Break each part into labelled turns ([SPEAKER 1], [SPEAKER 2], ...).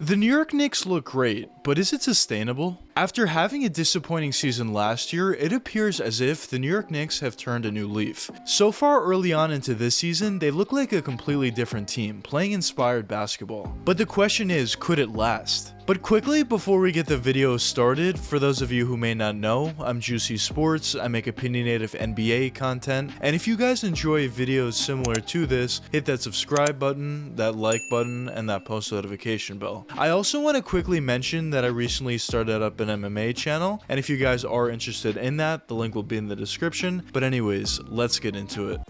[SPEAKER 1] The New York Knicks look great, but is it sustainable? After having a disappointing season last year, it appears as if the New York Knicks have turned a new leaf. So far early on into this season, they look like a completely different team, playing inspired basketball. But the question is, could it last? But quickly, before we get the video started, for those of you who may not know, I'm Juicy Sports, I make opinionative NBA content, and if you guys enjoy videos similar to this, hit that subscribe button, that like button, and that post notification bell. I also want to quickly mention that I recently started up an MMA channel, and if you guys are interested in that, the link will be in the description. But anyways, let's get into it.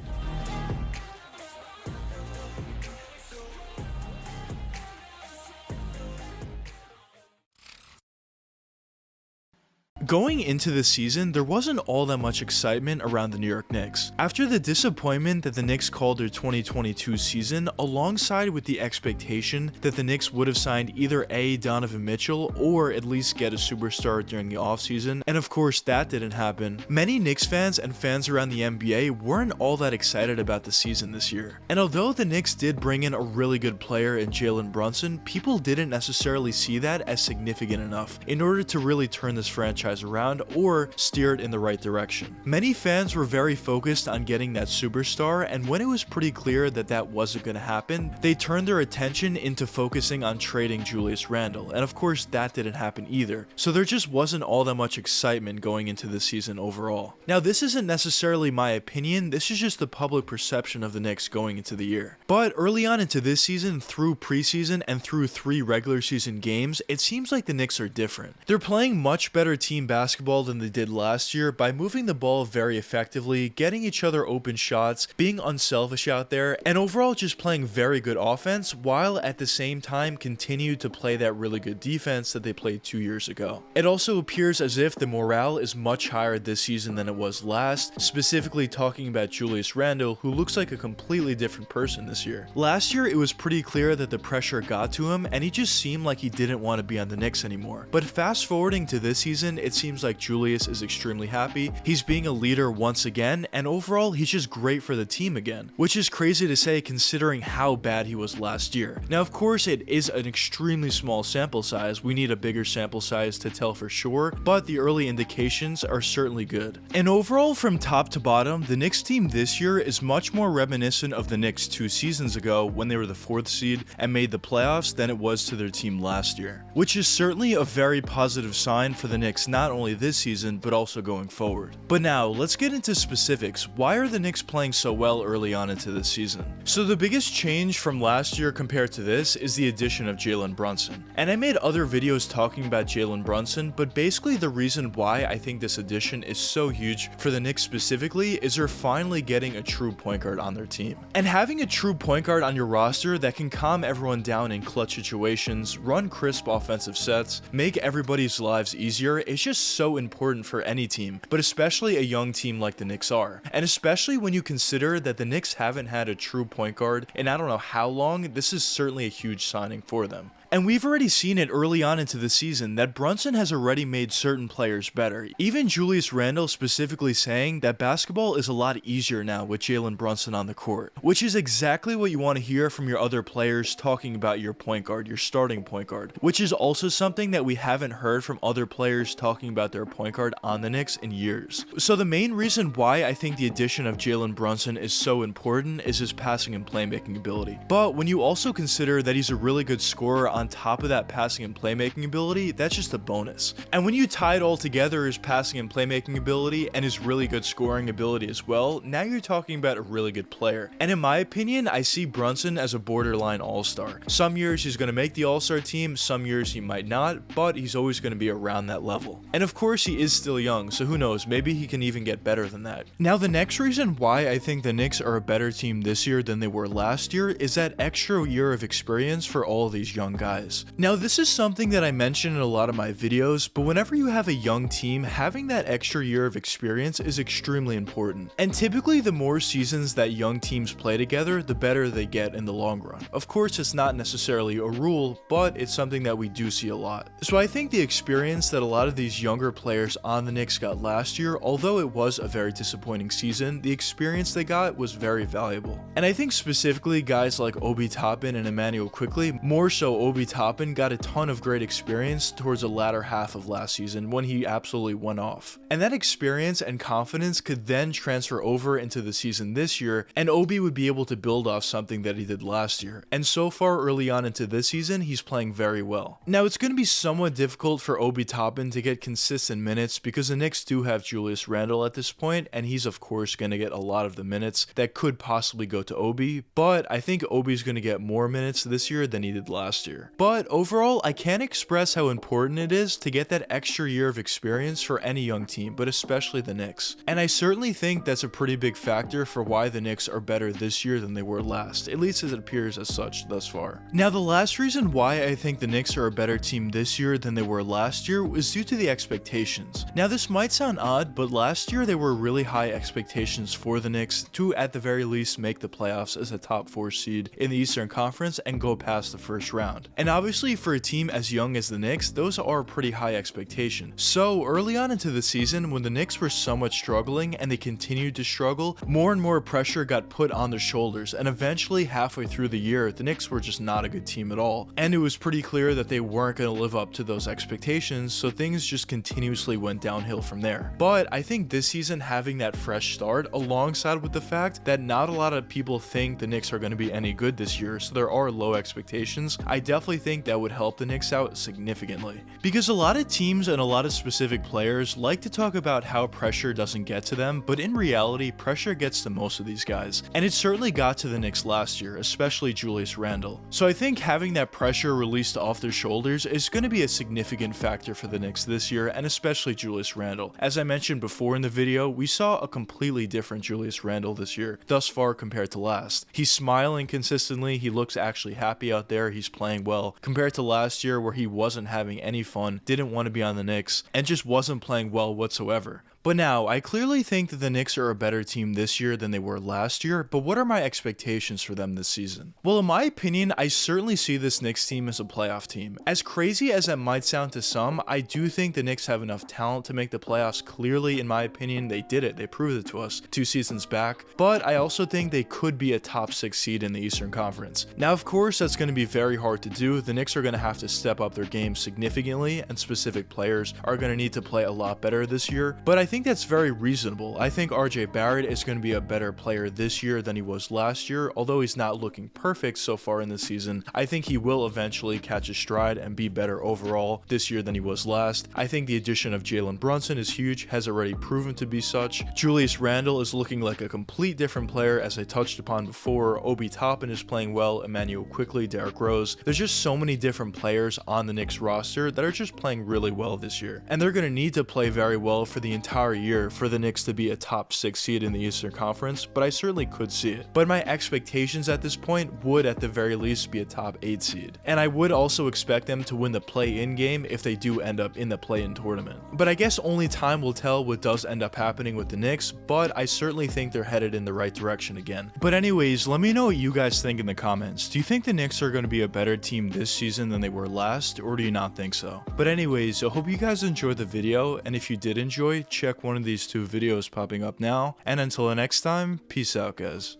[SPEAKER 1] Going into the season, there wasn't all that much excitement around the New York Knicks. After the disappointment that the Knicks called their 2022 season, alongside with the expectation that the Knicks would have signed either A. Donovan Mitchell or at least get a superstar during the offseason, and of course that didn't happen, many Knicks fans and fans around the NBA weren't all that excited about the season this year. And although the Knicks did bring in a really good player in Jalen Brunson, people didn't necessarily see that as significant enough in order to really turn this franchise around or steer it in the right direction. Many fans were very focused on getting that superstar, and when it was pretty clear that that wasn't going to happen, they turned their attention into focusing on trading Julius Randle, and of course that didn't happen either. So there just wasn't all that much excitement going into the season overall. Now this isn't necessarily my opinion, this is just the public perception of the Knicks going into the year. But early on into this season, through preseason and through 3 regular season games, it seems like the Knicks are different. They're playing much better team basketball than they did last year by moving the ball very effectively, getting each other open shots, being unselfish out there, and overall just playing very good offense, while at the same time continue to play that really good defense that they played 2 years ago. It also appears as if the morale is much higher this season than it was last, specifically talking about Julius Randle, who looks like a completely different person this year. Last year it was pretty clear that the pressure got to him and he just seemed like he didn't want to be on the Knicks anymore. But fast forwarding to this season, it seems like Julius is extremely happy, he's being a leader once again, and overall he's just great for the team again, which is crazy to say considering how bad he was last year. Now of course it is an extremely small sample size, we need a bigger sample size to tell for sure, but the early indications are certainly good. And overall from top to bottom, the Knicks team this year is much more reminiscent of the Knicks 2 seasons ago when they were the 4th seed and made the playoffs than it was to their team last year, which is certainly a very positive sign for the Knicks not only this season but also going forward. But now let's get into specifics. Why are the Knicks playing so well early on into this season? So the biggest change from last year compared to this is the addition of Jalen Brunson. And I made other videos talking about Jalen Brunson, but basically the reason why I think this addition is so huge for the Knicks specifically is they're finally getting a true point guard on their team. And having a true point guard on your roster that can calm everyone down in clutch situations, run crisp offensive sets, make everybody's lives easier is just so important for any team, but especially a young team like the Knicks are. And especially when you consider that the Knicks haven't had a true point guard in I don't know how long, this is certainly a huge signing for them. And we've already seen it early on into the season that Brunson has already made certain players better. Even Julius Randle specifically saying that basketball is a lot easier now with Jalen Brunson on the court, which is exactly what you want to hear from your other players talking about your point guard, your starting point guard, which is also something that we haven't heard from other players talking about their point guard on the Knicks in years. So the main reason why I think the addition of Jalen Brunson is so important is his passing and playmaking ability. But when you also consider that he's a really good scorer on top of that passing and playmaking ability, that's just a bonus. And when you tie it all together, his passing and playmaking ability and his really good scoring ability as well, now you're talking about a really good player. And in my opinion, I see Brunson as a borderline all-star. Some years he's going to make the all-star team, some years he might not, but he's always going to be around that level. And of course he is still young, so who knows, maybe he can even get better than that. Now the next reason why I think the Knicks are a better team this year than they were last year is that extra year of experience for all of these young guys. Now this is something that I mention in a lot of my videos, but whenever you have a young team, having that extra year of experience is extremely important. And typically the more seasons that young teams play together, the better they get in the long run. Of course it's not necessarily a rule, but it's something that we do see a lot. So I think the experience that a lot of these younger players on the Knicks got last year, although it was a very disappointing season, the experience they got was very valuable. And I think specifically guys like Obi Toppin and Emmanuel Quickley, more so Obi Obi Toppin got a ton of great experience towards the latter half of last season when he absolutely went off. And that experience and confidence could then transfer over into the season this year, and Obi would be able to build off something that he did last year. And so far early on into this season, he's playing very well. Now, it's going to be somewhat difficult for Obi Toppin to get consistent minutes because the Knicks do have Julius Randle at this point, and he's of course going to get a lot of the minutes that could possibly go to Obi, but I think Obi's going to get more minutes this year than he did last year. But overall, I can't express how important it is to get that extra year of experience for any young team, but especially the Knicks. And I certainly think that's a pretty big factor for why the Knicks are better this year than they were last, at least as it appears as such thus far. Now, the last reason why I think the Knicks are a better team this year than they were last year was due to the expectations. Now, this might sound odd, but last year there were really high expectations for the Knicks to at the very least make the playoffs as a top 4 seed in the Eastern Conference and go past the first round. And obviously for a team as young as the Knicks, those are pretty high expectations. So early on into the season, when the Knicks were somewhat struggling and they continued to struggle, more and more pressure got put on their shoulders, and eventually halfway through the year, the Knicks were just not a good team at all. And it was pretty clear that they weren't going to live up to those expectations, so things just continuously went downhill from there. But I think this season having that fresh start, alongside with the fact that not a lot of people think the Knicks are going to be any good this year, so there are low expectations, I definitely think that would help the Knicks out significantly. Because a lot of teams and a lot of specific players like to talk about how pressure doesn't get to them, but in reality, pressure gets to most of these guys. And it certainly got to the Knicks last year, especially Julius Randle. So I think having that pressure released off their shoulders is going to be a significant factor for the Knicks this year, and especially Julius Randle. As I mentioned before in the video, we saw a completely different Julius Randle this year, thus far compared to last. He's smiling consistently, he looks actually happy out there, he's playing well, compared to last year where he wasn't having any fun, didn't want to be on the Knicks, and just wasn't playing well whatsoever. But now, I clearly think that the Knicks are a better team this year than they were last year, but what are my expectations for them this season? Well, in my opinion, I certainly see this Knicks team as a playoff team. As crazy as that might sound to some, I do think the Knicks have enough talent to make the playoffs. Clearly, in my opinion, they did it. They proved it to us 2 seasons back, but I also think they could be a top 6 seed in the Eastern Conference. Now, of course, that's going to be very hard to do. The Knicks are going to have to step up their game significantly, and specific players are going to need to play a lot better this year, but I think that's very reasonable. I think RJ Barrett is going to be a better player this year than he was last year, although he's not looking perfect so far in the season. I think he will eventually catch a stride and be better overall this year than he was last. I think the addition of Jalen Brunson is huge, has already proven to be such. Julius Randle is looking like a complete different player, as I touched upon before. Obi Toppin is playing well, Emmanuel Quickley, Derrick Rose. There's just so many different players on the Knicks roster that are just playing really well this year, and they're going to need to play very well for the entire year for the Knicks to be a top 6 seed in the Eastern Conference, but I certainly could see it. But my expectations at this point would at the very least be a top 8 seed. And I would also expect them to win the play-in game if they do end up in the play-in tournament. But I guess only time will tell what does end up happening with the Knicks, but I certainly think they're headed in the right direction again. But anyways, let me know what you guys think in the comments. Do you think the Knicks are going to be a better team this season than they were last, or do you not think so? But anyways, I hope you guys enjoyed the video, and if you did enjoy, check one of these 2 videos popping up now, and until the next time, peace out guys.